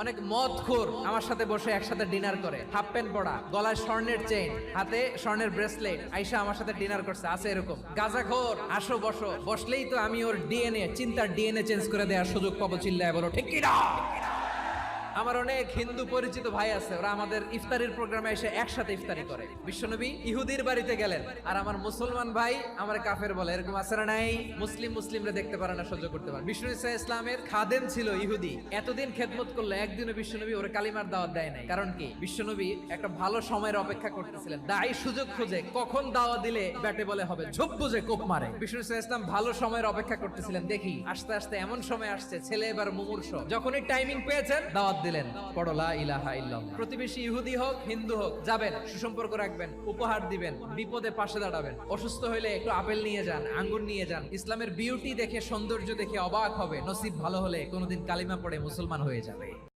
অনেক মদখোর আমার সাথে বসে একসাথে ডিনার করে, হাফ প্যান্ট পরা, গলায় স্বর্ণের চেইন, হাতে স্বর্ণের ব্রেসলেট, আইসা আমার সাথে ডিনার করছে, আছে এরকম। গাঁজাখোর, আসো বসো, বসলেই তো আমি ওর ডিএনএ, চিন্তার ডিএনএ চেঞ্জ করে দেওয়ার সুযোগ পাবো, চিল্লায় বলো ঠিক কি না? আমার অনেক হিন্দু পরিচিত ভাই আছে, ওরা আমাদের ইফতারির প্রোগ্রামে এসে একসাথে ইফতারি করে। বিশ্বনবী ইহুদির বাড়িতে গেলেন, আর আমার মুসলমান ভাই আমার কাফের বলে, এরকম আছে না নাই? মুসলিমরা দেখতে পারে না, সহ্য করতে পারে। বিষ্ণু ইসা ইসলামের খাদেম ছিল ইহুদি, এতদিন খেদমত করলো, একদিনও বিশ্বনবী ওর কালিমার দাওয়াত দেয় নাই। কারণ কি? বিশ্বনবী একটা ভালো সময়ের অপেক্ষা করতেছিলেন, দায়ী সুযোগ খুঁজে, কখন দাওয়াত দিলে ব্যাটে বলে হবে, ঝোপ বুঝে কোপ মারে। বিষ্ণু ইসা ইসলাম ভালো সময়ের অপেক্ষা করতেছিলেন, দেখি আস্তে আস্তে এমন সময় আসছে, ছেলে এবার মুমূর্ষ, যখনই টাইমিং পেয়েছেন দাওয়াত দিলেন, পড়ো লা ইলাহা ইল্লাল্লাহ। প্রতিবেশী ইহুদি হোক হিন্দু হোক, যাবেন, সুসম্পর্ক রাখবেন, উপহার দিবেন, বিপদে পাশে দাঁড়াবেন, অসুস্থ হইলে একটু আপেল নিয়ে যান, আঙ্গুর নিয়ে যান। ইসলামের বিউটি দেখে, সৌন্দর্য দেখে অবাক হবে, নসিব ভালো হলে কোনোদিন কালিমা পড়ে মুসলমান হয়ে যাবে।